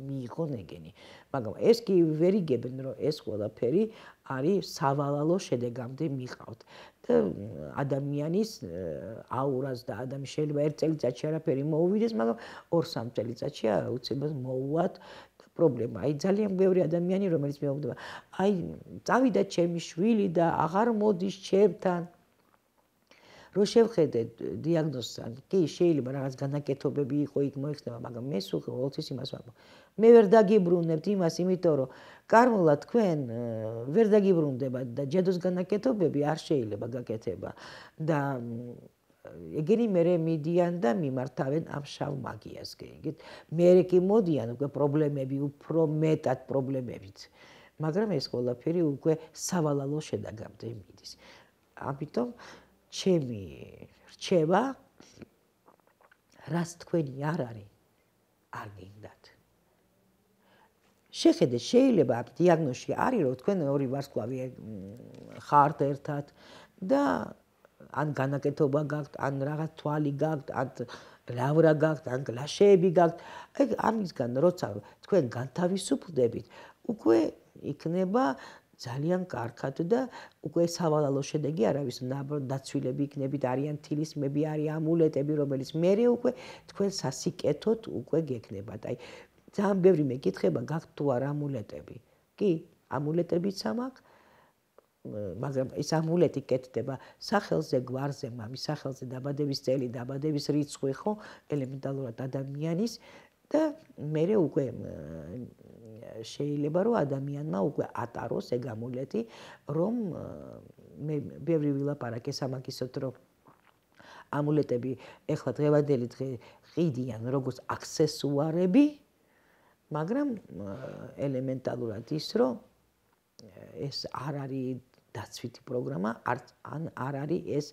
მიიღონ ეგენი. მაგრამ ეს კი ვერ იგებენ, რომ ეს ყველაფერი არის სავალალო შედეგამდე მიყავთ. და ადამიანის აურას და ადამიანს შეიძლება ერთ წელიწადში არაფერი მოუვიდეს, მაგრამ 2-3 წელიწადში აუცილებლად მოუვათ პრობლემა. აი ძალიან ბევრი ადამიანი, რომელიც მეუბნება, აი წავიდა ჩემი შვილი და აღარ მოდის ჩემთან. რო შევხედე დიაგნოზთან, კი შეიძლება რაღაც განაკეთებები იყო იქ მოიხსნება, მაგრამ მე სულ ყოველთვის იმას ვამბობ. მე ვერ დაგიბრუნებთ იმას, იმიტომ რომ კარმოლა თქვენ ვერ დაგიბრუნდებათ და ჯადოს განაკეთებები არ შეიძლება გაკეთება და ეგენი მერე მიდიან და მიმართავენ ამ შავ მაგიას, გიგით. მერე კი მოდიან უკვე პრობლემები, უფრო მეტად პრობლემებით. მაგრამ ეს ყველაფერი უკვე სავალალო შედეგამდე მიდის. ამიტომ ჩემი რჩევა, რაც თქვენი არ არის, არ გინდათ. შეხედე, შეიძლება ამ დიაგნოზში არის, რომ თქვენ ორი ვარსკვლავი ხართ ერთად და ან განაკეთება გაქვთ, ან რაღაც თვალი გაქვთ, ან ლავრა გაქვთ, ან გლაშეები გაქვთ. ეგ ამისგან როცა თქვენ განთავისუფლდებით, უკვე იქნება ძალიან კარგად და უკვე სავალალო შედეგი არავის დაცვილები იქნებით, არიან თილისმები, არის ამულეტები, რომელიც მერე უკვე თქვენ სასიკეთოდ უკვე გექნებათ. აი ძალიან ბევრი მეკითხება გაქვთ თუ არა ამულეტები. კი, ამულეტებიც მაქვს, მაგრამ ეს ამულეტი კეთდება სახელზე, გვარზე, მამის სახელზე, დაბადების წელი, დაბადების რიცხვი, ხო, ელემენტარულად ადამიანის და მერე უკვე შეიძლება რომ ადამიანმა უკვე ატაროს ეგ ამულეტი, რომ მე ბევრი ვილაპარაკე სამაგისოდ, რომ ამულეტები ეხლა დღევანდელი დღე ყიდიან როგორც აქსესუარები, მაგრამ ელემენტარულად ის, რომ ეს არ არის დაცვითი პროგრამა, ან არ არის ეს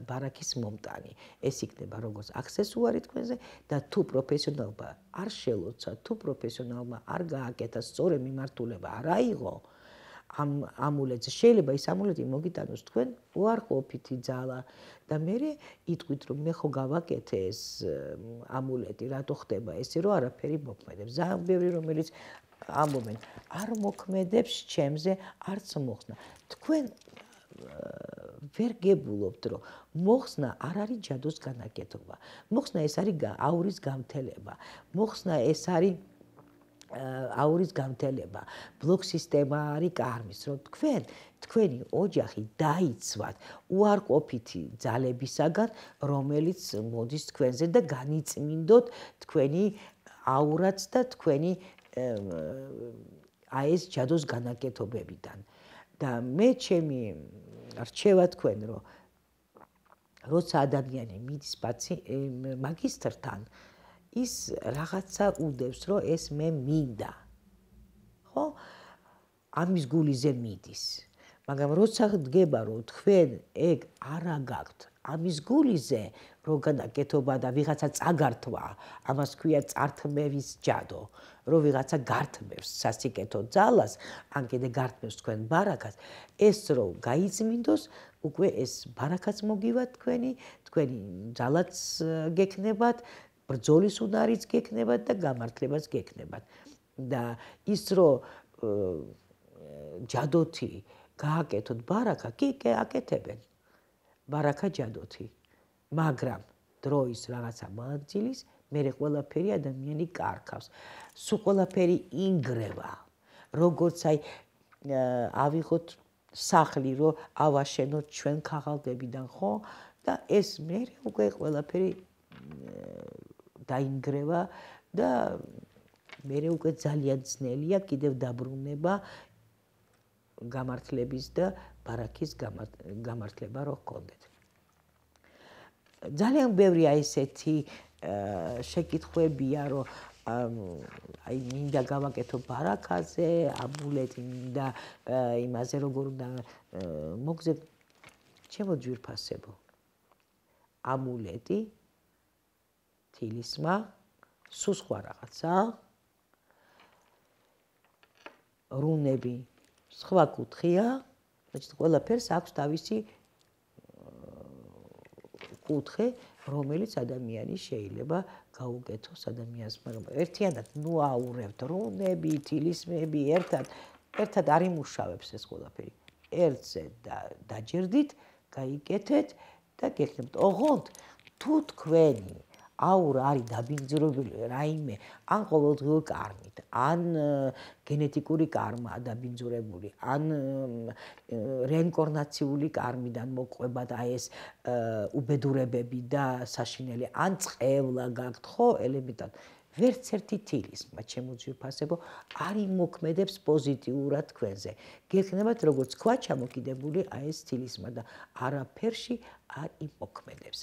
ბარაქის მომტანი. ეს იქნება როგორც აქსესუარი თქვენზე და თუ პროფესიონალმა არ შელოცა, თუ პროფესიონალმა არ გააკეთა სწორი მიმართულება არ აიღო ამ ამულეტზე, შეიძლება ის ამულეტი მოგიტანოს თქვენ უარყოფითი ძალა და მერე იტყვით, რომ მე ხო გავაკეთე ეს ამულეტი, რატო ხდება ესე, რომ არაფერი მოქმედებს. ძალიან ბევრი რომელიც ამბობენ, არ მოქმედებს ჩემზე არც მოხსნა. თქვენ ვერ გებულობთ, რომ მოხსნა არ არის ჯადოს განაკეთება. მოხსნა ეს არის აურის გამთელება. მოხსნა ეს არის აურის გამთელება. ბლოკ სისტემა არის კარმის, რომ თქვენი ოჯახი დაიცვათ უარყოფითი ძალებისაგან, რომელიც მოდის თქვენზე და განიწმინდოთ თქვენი აურაც და თქვენი აი ეს ჯადოს განაკეთებებიდან. და მე ჩემი რჩევა თქვენ, რომ როცა ადამიანი მიდის მაგისტრთან, ის რაღაცა უდევს, რომ ეს მე მინდა. ხო? ამის გულიზე მიდის. მაგრამ როცა დგება, რომ თქვენ ეგ არა გაქვთ, ამის გულიზე რო გადაკეთობა და ვიღაცა წაგართვა, ამას ქვია წართმევის ჯადო. რო ვიღაცა გართმევს სასიკეთო ძალას, ან კიდე გართმევს თქვენ ბარაკას, ეს რო გაიწმინდოს, უკვე ეს ბარაკაც მოგივათ თქვენი ძალაც გექნებათ, ბრძოლის უნარიც გექნებათ და გამართლებას გექნებათ. და ის რო ჯადოთი გააკეთოთ ბარაკა, კი აკეთებენ. ბარაკა ჯადოთი. მაგრამ დროის რაღაცა მანძილის მერე ყველაფერი ადამიანი კარქავს. სულ ყველაფერი ინგრევა. როგორც ავიღოთ სახლი, რომ ავაშენოთ ჩვენ ქაღალდებიდან, ხო? და ეს მერე უკვე ყველაფერი დაინგრევა და მერე უკვე ძალიან ძნელია კიდევ დაბრუნება გამართლების და ბარაქის გამართლება რო ჰქონდეთ. ძალიან ბევრია ესეთი შეკითხვებია, რომ მინდა გავაკეთო ბარაქაზე, ამულეტი მინდა იმაზე როგორ უნდა მოგზებ. ჩემო ძვირფასებო, ამულეტი, თილისმა, სულ სხვა რაღაცა, რუნები, სხვა კუთხეა, ყველაფერს აქვს თავისი კუთხე, რომელიც ადამიანი შეიძლება გაუკეთოს ადამიანს, მაგრამ ერთიანად ნუ აურევთ რუნები, თილისმები, ერთად არ იმუშავებს ეს ყველაფერი. ერთზე დაჯერდით, გაიკეთეთ და გექნებთ. ოღონდ თუ თქვენი აურა არის დაბინძურებული რაიმე ან ყოველდღიურ კარმით, ან გენეტიკური კარმაა დაბინძურებული, ან რეინკარნაციული კარმიდან მოყვება და ეს უბედურებები და საშინელი, ან წყევლა გაქვთ, ხო, ელემენტად. ვერც ერთი თილისმა, ჩემო ძვირფასებო, არ იმოქმედებს პოზიტიურად თქვენზე. გექნებათ როგორც ქვა ჩამოკიდებული ეს თილისმა და არაფერში არ იმოქმედებს.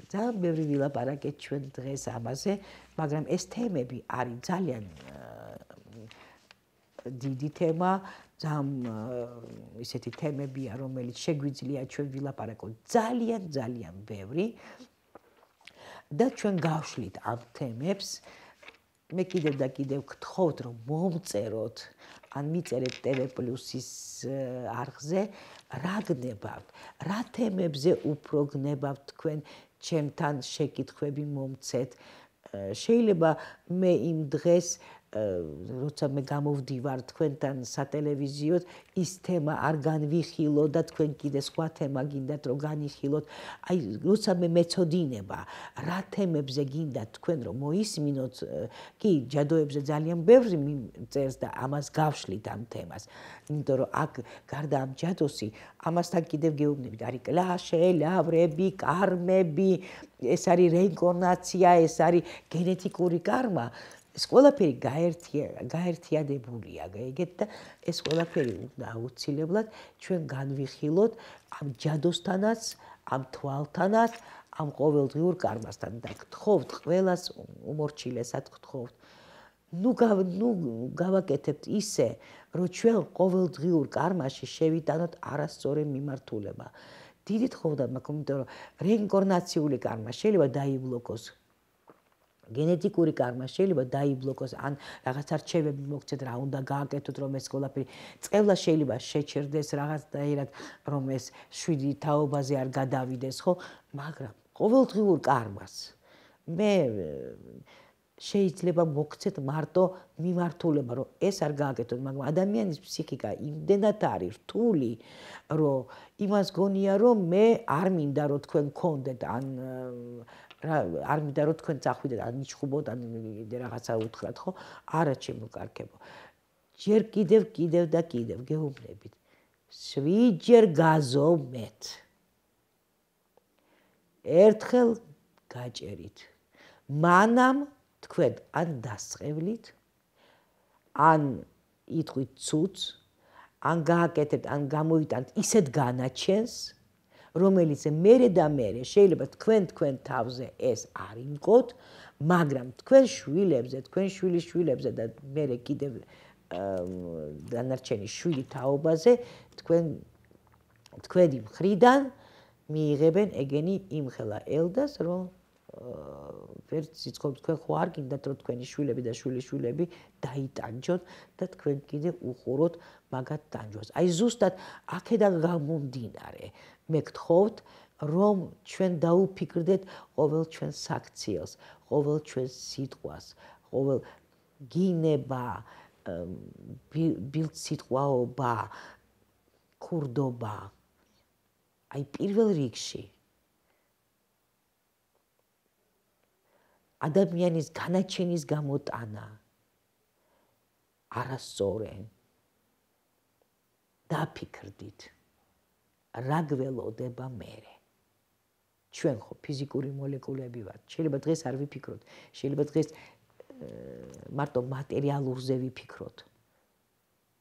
ძალიან ბევრი ვილაპარაკეთ ჩვენ დღეს ამაზე, მაგრამ ეს თემები არის ძალიან დიდი თემა, ძალიან ისეთი თემებია, რომელიც შეგვიძლია ჩვენ ვილაპარაკოთ ძალიან ბევრი და ჩვენ გავშლით ამ თემებს. მე კიდევ და კიდევ გთხოვთ, რომ მომწეროთ, ან მიწერეთ TV+-ის არხზე, რა გნებავთ, რა თემებზე უფრო გნებავთ თქვენ ჩემთან შეკითხვები მომცეთ. შეიძლება მე იმ დღეს როცა მე გამოვდივარ თქვენთან სატელევიზიოდ, ის თემა არ განვიხილო და თქვენ კიდე სხვა თემა გინდათ რომ განიხილოთ. აი, როცა მე მეწოდინება, რა თემებზე გინდათ თქვენ რომ მოისმინოთ, კი, ჯადოებზე ძალიან ბევრი წერს და ამას გავშლით ამ თემას. იმიტომ რომ აქ გარდა ამ ჯადოსი, ამასთან კიდევ გეუბნებით, არის კლაშე, ლავრები, კარმები, ეს არის რეინკარნაცია, ეს არის გენეტიკური კარმა. ეს ყველაფერი გაერთიანებულია, გაიგეთ და ეს ყველაფერი უნდა აუცილებლად ჩვენ განვიხილოთ ამ ჯადოსთანაც, ამ თვალთანაც, ამ ყოველდღიურ კარმასთან და გთხოვთ ყველას უმორჩილესად გთხოვთ. ნუ გავაკეთებთ ისე, რომ ჩვენ ყოველდღიურ კარმაში შევიტანოთ არასწორი მიმართულება. დიდით ხოვდა მაქვს, იმიტომ რომ რეინკარნაციული კარმა შეიძლება დაიბლოკოს. გენეტიკური კარმა შეიძლება დაიბლოკოს, ან რაღაც არჩევები მოგცეთ, რა უნდა გააკეთოთ, რომ ეს ყველაფერი წევლა შეიძლება შეჩერდეს რაღაცნაირად, რომ ეს 7 თაობაზე არ გადავიდეს, ხო? მაგრამ ყოველდღიურ კარმას მე შეიძლება მოგცეთ მარტო მიმართულება, რომ ეს არ გააკეთოთ, მაგრამ ადამიანის ფსიქიკა იმდენად არის რთული, რომ იმას გონია, რომ მე არ მინდა რომ თქვენ გქონდეთ, ან არ მინდა რომ თქვენ წახვიდეთ, ან იჩხუბოთ, ან რაღაცა უთხრათ, ხო? არა, ჩემო კარგებო. ჯერ კიდევ და კიდევ გეუბნებით. 7 ჯერ გაზომეთ. ერთხელ გაჭერით. მანამ თქვენ ან დასწრებლით, ან იტყვით ცუცს, ან გააკეთებთ, ან გამოიტანთ ისეთ განაჩენს, რომელიც მერე და მერე შეიძლება თქვენ თავზე ეს არ იმკოთ, მაგრამ თქვენ შვილებზე, თქვენ შვილიშვილებზე და მერე კიდევ დანარჩენი 7 თაობაზე თქვენი მხრიდან მიიღებენ ეგენი იმხელა ელდას, რომ ვერ სიცხობთ თქვენ ხო არ გინდათ რომ თქვენი შვილები და შვილიშვილები დაიტანჯოთ და თქვენ კიდე უყუროთ მაგათ ტანჯვას. აი ზუსტად აქედან გამომდინარე მე გთხოვთ რომ ჩვენ დაუფიქრდეთ ყოველ ჩვენს საქციელს, ყოველ ჩვენს სიტყვას, ყოველ გინება, ბილწსიტყვაობა, ქურდობა. აი პირველ რიგში ადამიანის განაჩენის გამოტანა არასწორენ დაფიქრდით რა გველოდება მერე ჩვენ ხო ფიზიკური მოლეკულები ვართ შეიძლება დღეს არ ვიფიქროთ შეიძლება დღეს მარტო მატერიალურზე ვიფიქროთ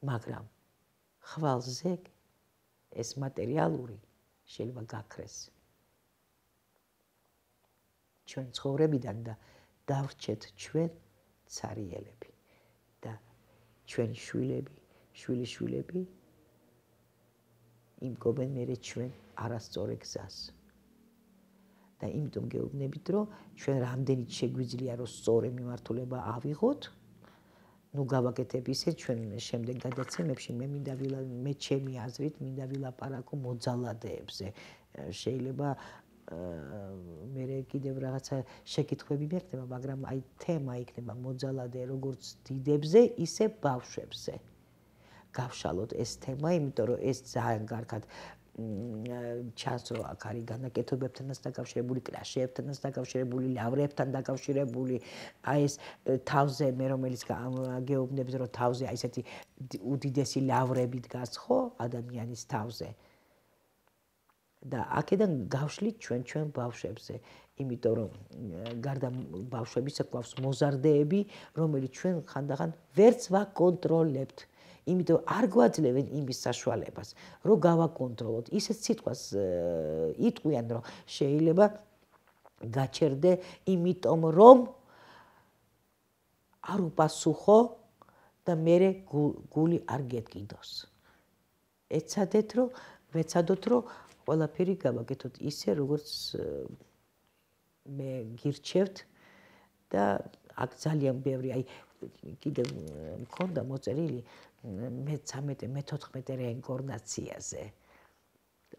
მაგრამ ხვალზე ეს მატერიალური შეიძლება გაქრეს ჩვენ ცხოვრებიდან და დავრჩეთ ჩვენ ცარიელები და ჩვენი შვილები, შვილიშვილები იმგობენ მერე ჩვენ არასწორ გზას. და იმიტომ გეუბნებით, რომ ჩვენ რამდენიც შეგვიძლია რომ სწორი მიმართულება ავიღოთ, ნუ გავაკეთებ ისე ჩვენ შემდეგ გადაცემებში მე ჩემი აზრით მინდა ვილაპარაკო მოძალადეებზე. შეიძლება მე კიდევ რაღაცა შეკითხვები მექნება, მაგრამ აი თემა იქნება მოძალადე როგორც დიდებზე, ისე ბავშვებზე. გავშალოთ ეს თემა, იმიტომ რომ ეს ძალიან კარგად ჩანს რომ აქ არის განაკეთებებთანაც დაკავშირებული, კრაშეებთანაც დაკავშირებული, ლავრებთან დაკავშირებული, აი ეს თავზე მე რომელიც გეუბნებს რომ თავზე აი ესეთი უდიდესი ლავრები დგას ხო ადამიანის თავზე. და აქედან გავშლით ჩვენ ბავშვებზე, იმიტომ რომ გარდა ბავშვებისა გვაქვს მოზარდეები, რომელიც ჩვენ ხანდახან ვერც ვაკონტროლებთ. იმიტომ არ გვაძლევენ იმის საშუალებას, რომ გავაკონტროლოთ. ისეთ სიტყვას იტყვიან, რომ შეიძლება გაჩერდე, იმიტომ რომ არ უპასუხო და მერე გული არ გეტკიდოს. ვეცადოთ, რომ ყველაფერი გავაკეთოთ ისე, როგორც მე გირჩევთ და აქ ძალიან ბევრი, აი კიდევ მქონდა მოწერილი მე-13, მე-14 რეინკარნაციაზე.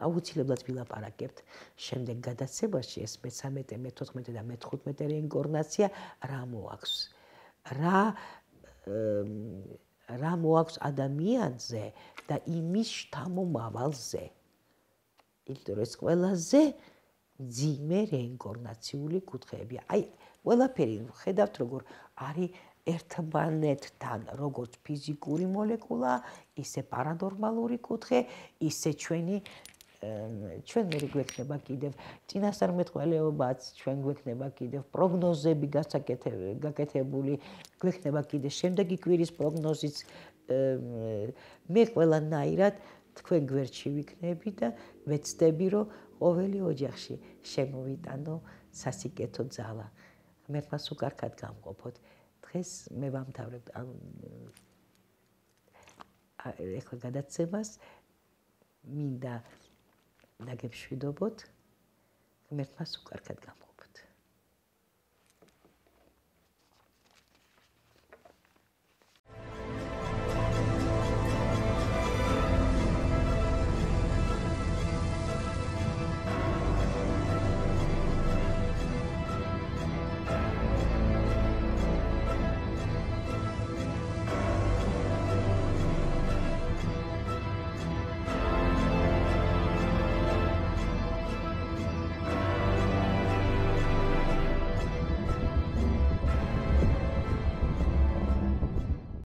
აუცილებლად ვილაპარაკებთ შემდეგ გადაცემაში ეს მე-13, მე-14 და მე-15 რეინკარნაცია რა მოაქვს. რა მოაქვს ადამიანზე და იმის შთამომავალზე. იმიტომ რომ ეს ყველაზე ძიმე რეინკარნაციული კუთხეებია. აი, ყველაფერი ხედავთ როგორ არის ერთმანეთთან, როგორც ფიზიკური მოლეკულა, ისე პარანორმალური კუთხე, ისე ჩვენ მე გვექნება კიდევ წინასწარმეტყველეობაც, ჩვენ გვექნება კიდევ პროგნოზები გაკეთებული, გვექნება კიდევ შემდეგი კვირის პროგნოზიც. მე ყველანაირად თქვენ გვერდში ვიქნები და ვეცდები, რომ ყოველი ოჯახში შემოვიტანო სასიკეთო ძალა. ღმერთმა სულ კარგად გამყოფოთ. დღეს მე ვამთავრებ ეხლა გადაცემას. მინდა დაგემშვიდობოთ. ღმერთმა სულ კარგად გამყოფოთ.